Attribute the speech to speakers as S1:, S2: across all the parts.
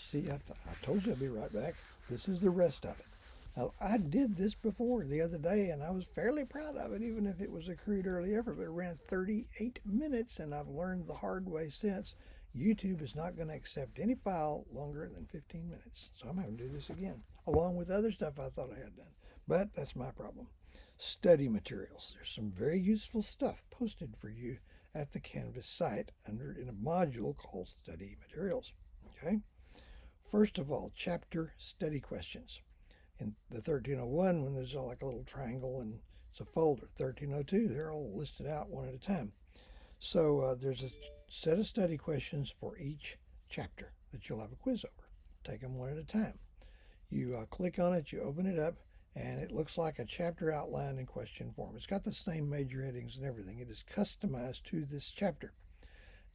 S1: see, I told you I'd be right back. This is the rest of it. Now, I did this before the other day, and I was fairly proud of it, even if it was a crude early effort. But it ran 38 minutes, and I've learned the hard way since. YouTube is not going to accept any file longer than 15 minutes. So I'm having to do this again, along with other stuff I thought I had done. But that's my problem. Study materials. There's some very useful stuff posted for you at the Canvas site in a module called Study Materials. Okay? First of all, chapter study questions. In the 1301, when there's like a little triangle and it's a folder, 1302, they're all listed out one at a time. So there's a set of study questions for each chapter that you'll have a quiz over. Take them one at a time. You click on it, you open it up, and it looks like a chapter outline in question form. It's got the same major headings and everything. It is customized to this chapter.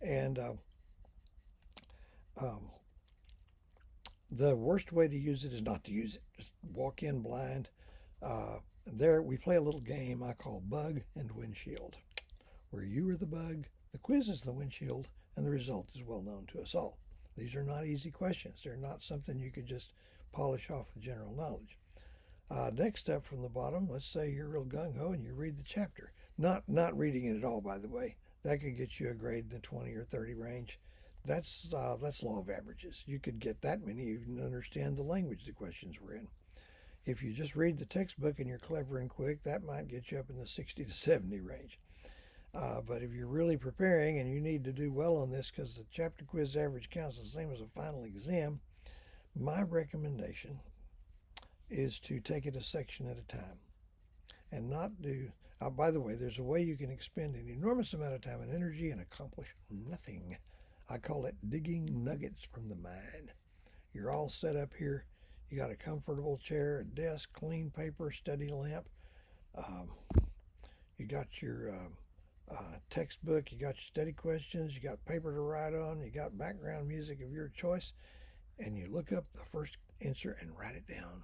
S1: And the worst way to use it is not to use it. Just walk in blind. There we play a little game I call Bug and Windshield, where you are the bug, the quiz is the windshield, and the result is well known to us all. These are not easy questions. They're not something you could just polish off with general knowledge. Next up from the bottom, let's say you're real gung-ho and you read the chapter. Not reading it at all, by the way. That could get you a grade in the 20 or 30 range. That's law of averages. You could get that many even to understand the language the questions were in. If you just read the textbook and you're clever and quick, that might get you up in the 60 to 70 range. But if you're really preparing and you need to do well on this because the chapter quiz average counts the same as a final exam, my recommendation is to take it a section at a time and not do. By the way, there's a way you can expend an enormous amount of time and energy and accomplish nothing. I call it digging nuggets from the mine. You're all set up here. You got a comfortable chair, a desk, clean paper, study lamp. You got your textbook. You got your study questions. You got paper to write on. You got background music of your choice. And you look up the first answer and write it down.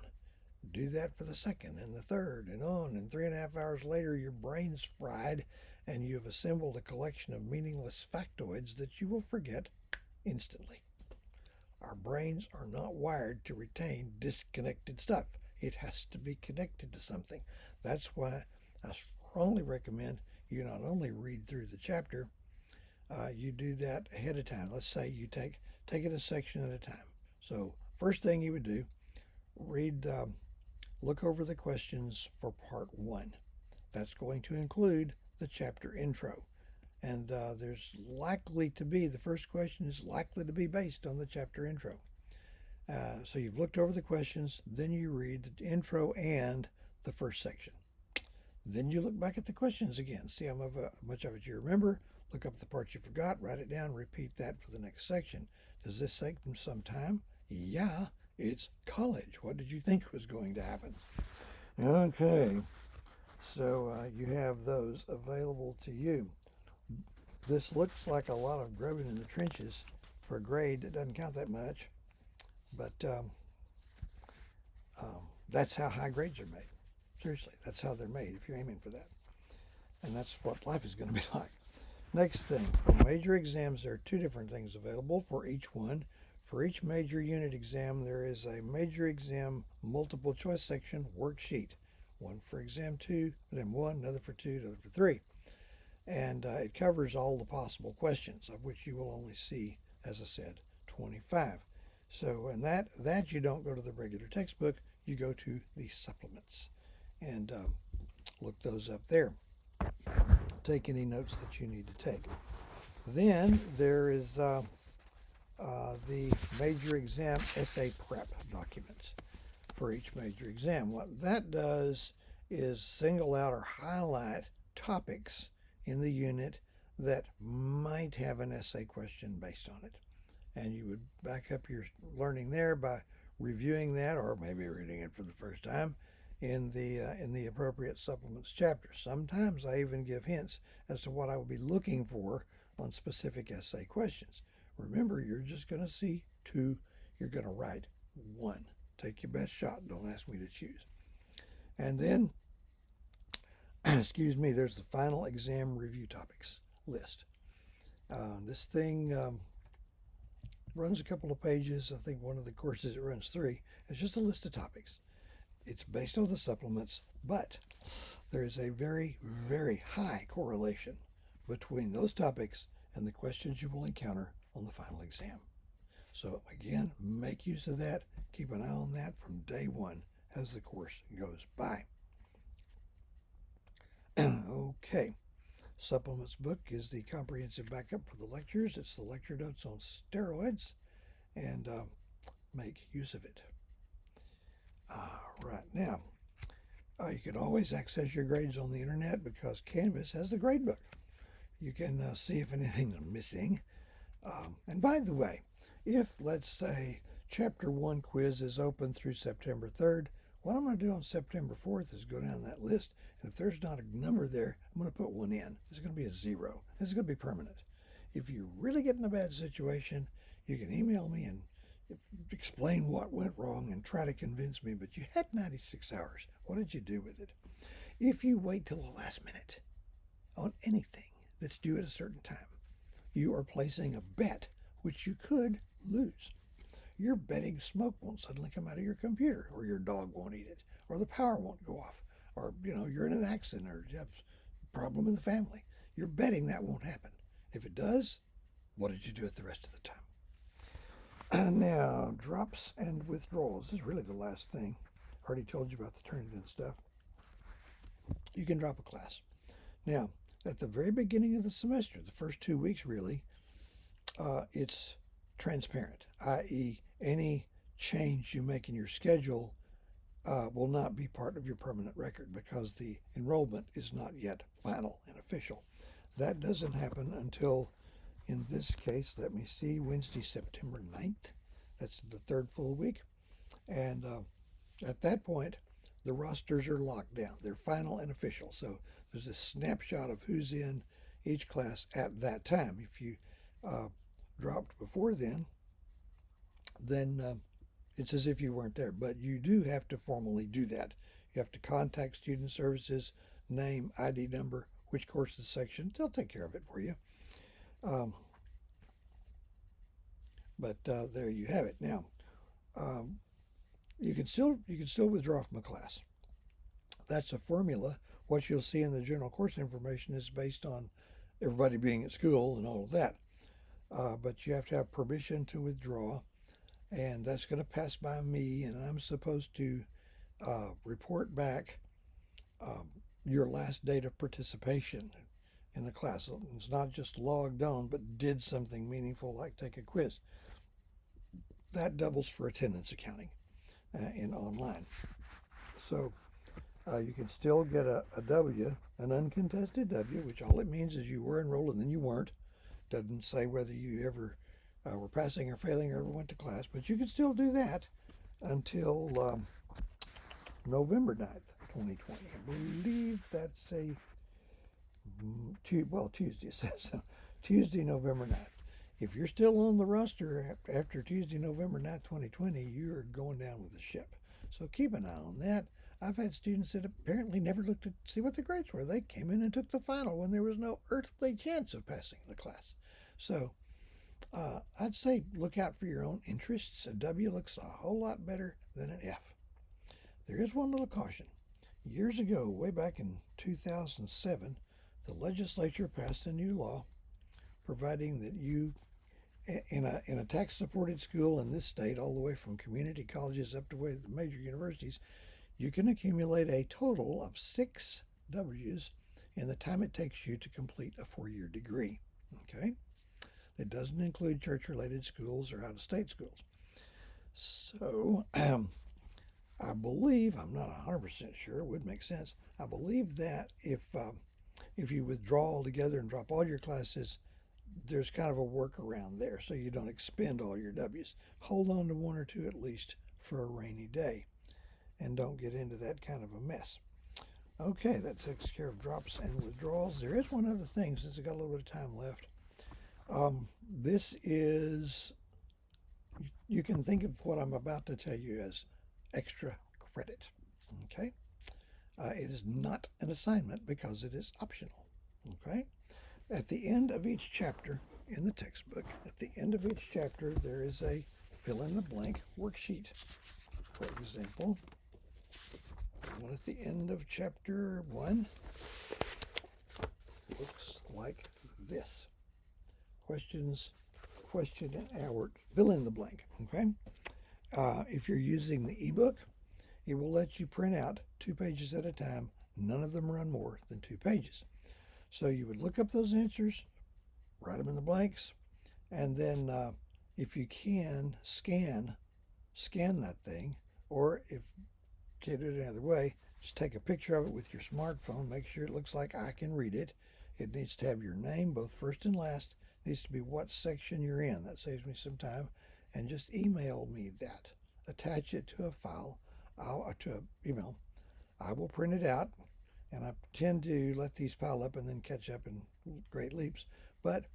S1: Do that for the second and the third and on. And 3.5 hours later, your brain's fried and you've assembled a collection of meaningless factoids that you will forget instantly. Our brains are not wired to retain disconnected stuff. It has to be connected to something. That's why I strongly recommend you not only read through the chapter, you do that ahead of time. Let's say you take it a section at a time. So first thing you would do, look over the questions for part 1. That's going to include the chapter intro. And there's likely to be, the first question is likely to be based on the chapter intro. So you've looked over the questions, then you read the intro and the first section. Then you look back at the questions again, see how much of it you remember, look up the parts you forgot, write it down, repeat that for the next section. Does this take them some time? Yeah, it's college. What did you think was going to happen? Okay, so you have those available to you. This looks like a lot of grubbing in the trenches for a grade. It doesn't count that much, but that's how high grades are made. Seriously, that's how they're made if you're aiming for that. And that's what life is going to be like. Next thing, for major exams, there are 2 different things available for each one. For each major unit exam, there is a major exam multiple choice section worksheet. One for exam 2, exam 1, another for 2, another for 3. And it covers all the possible questions, of which you will only see, as I said, 25. So in that you don't go to the regular textbook, you go to the supplements and look those up there. Take any notes that you need to take. Then there is the major exam essay prep documents for each major exam. What that does is single out or highlight topics in the unit that might have an essay question based on it. And you would back up your learning there by reviewing that or maybe reading it for the first time in the appropriate supplements chapter. Sometimes I even give hints as to what I will be looking for on specific essay questions. Remember, you're just going to see 2. You're going to write 1. Take your best shot. Don't ask me to choose. And then, excuse me, there's the final exam review topics list. This thing, runs a couple of pages. I think one of the courses it runs 3. It's just a list of topics. It's based on the supplements, but there is a very, very high correlation between those topics and the questions you will encounter on the final exam. So again, make use of that. Keep an eye on that from day one as the course goes by. Okay. Supplements book is the comprehensive backup for the lectures. It's the lecture notes on steroids, and make use of it. Right now, you can always access your grades on the internet because Canvas has the grade book. You can see if anything's missing. And by the way, if, let's say, Chapter 1 quiz is open through September 3rd, what I'm going to do on September 4th is go down that list, and if there's not a number there, I'm going to put 1 in. It's going to be a 0. This is going to be permanent. If you really get in a bad situation, you can email me and explain what went wrong and try to convince me, but you had 96 hours. What did you do with it? If you wait till the last minute on anything that's due at a certain time, you are placing a bet which you could lose. You're betting smoke won't suddenly come out of your computer, or your dog won't eat it, or the power won't go off, or you're in an accident, or you have a problem in the family. You're betting that won't happen. If it does, what did you do with the rest of the time? Now, drops and withdrawals. This is really the last thing. I already told you about the Turnitin stuff. You can drop a class. Now, at the very beginning of the semester, the first 2 weeks really, it's transparent, i.e. any change you make in your schedule will not be part of your permanent record because the enrollment is not yet final and official. That doesn't happen until, in this case, let me see, Wednesday, September 9th. That's the 3rd full week. And at that point, the rosters are locked down. They're final and official. So there's a snapshot of who's in each class at that time. If you dropped before then it's as if you weren't there. But you do have to formally do that. You have to contact Student Services, name, ID number, which courses section. They'll take care of it for you. But there you have it. Now, you can still withdraw from a class. That's a formula. What you'll see in the general course information is based on everybody being at school and all of that. But you have to have permission to withdraw, and that's going to pass by me, and I'm supposed to report back your last date of participation in the class. It's not just logged on, but did something meaningful like take a quiz. That doubles for attendance accounting in online. So you can still get a W, an uncontested W, which all it means is you were enrolled and then you weren't. Doesn't say whether you ever were passing or failing or ever went to class, but you can still do that until November 9th, 2020. I believe that's a Tuesday, it says so. Tuesday, November 9th. If you're still on the roster after Tuesday, November 9th, 2020, you're going down with the ship. So keep an eye on that. I've had students that apparently never looked to see what the grades were. They came in and took the final when there was no earthly chance of passing the class. So I'd say look out for your own interests. A W looks a whole lot better than an F. There is one little caution. Years ago, way back in 2007, the legislature passed a new law providing that you, in a tax-supported school in this state, all the way from community colleges up to the major universities, you can accumulate a total of 6 W's in the time it takes you to complete a 4-year degree. Okay? It doesn't include church-related schools or out-of-state schools. So, I believe, I'm not 100% sure, it would make sense, I believe that if you withdraw altogether and drop all your classes, there's kind of a workaround there so you don't expend all your W's. Hold on to 1 or 2 at least for a rainy day and don't get into that kind of a mess. Okay, that takes care of drops and withdrawals. There is one other thing since I got a little bit of time left. This is, you can think of what I'm about to tell you as extra credit. Okay? It is not an assignment because it is optional. Okay? At the end of each chapter in the textbook, at the end of each chapter, there is a fill-in-the-blank worksheet. For example, one at the end of chapter 1 looks like this. Question and hour, fill in the blank, okay? If you're using the ebook, it will let you print out 2 pages at a time. None of them run more than 2 pages. So you would look up those answers, write them in the blanks, and then if you can, scan that thing, or if you can't do it any other way, just take a picture of it with your smartphone. Make sure it looks like I can read it. It needs to have your name, both first and last. It needs to be what section you're in. That saves me some time. And just email me that. Attach it to a file, to an email. I will print it out, and I tend to let these pile up and then catch up in great leaps. But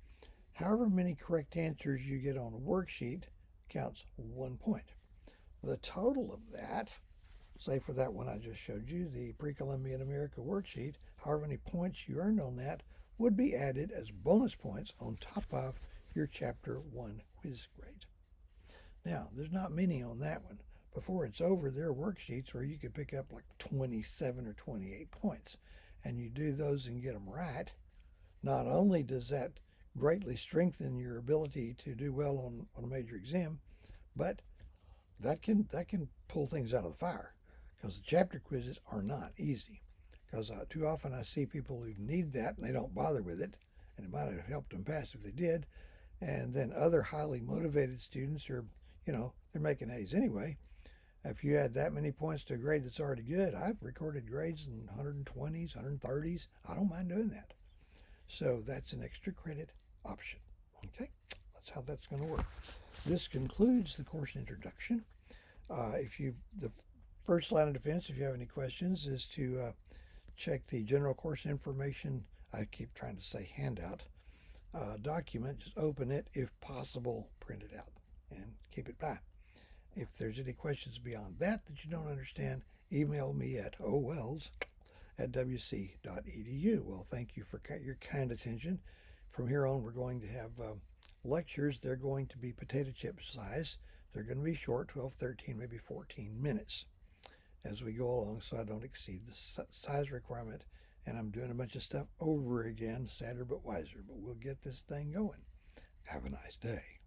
S1: however many correct answers you get on a worksheet counts 1 point. The total of that, say for that one I just showed you, the Pre-Columbian America worksheet, however many points you earned on that would be added as bonus points on top of your Chapter 1 quiz grade. Now, there's not many on that one. Before it's over, there are worksheets where you could pick up like 27 or 28 points. And you do those and get them right. Not only does that greatly strengthen your ability to do well on a major exam, but that can pull things out of the fire, because the chapter quizzes are not easy. Because too often I see people who need that and they don't bother with it, and it might have helped them pass if they did. And then other highly motivated students are, they're making A's anyway. If you add that many points to a grade that's already good, I've recorded grades in 120s, 130s. I don't mind doing that. So that's an extra credit option. Okay, that's how that's going to work. This concludes the course introduction. The first line of defense, if you have any questions, is to check the general course information. I keep trying to say handout document. Just open it, if possible, print it out, and keep it by. If there's any questions beyond that you don't understand, email me at owells@wc.edu. Well, thank you for your kind attention. From here on, we're going to have lectures. They're going to be potato chip size. They're going to be short, 12, 13, maybe 14 minutes as we go along, so I don't exceed the size requirement. And I'm doing a bunch of stuff over again, sadder but wiser. But we'll get this thing going. Have a nice day.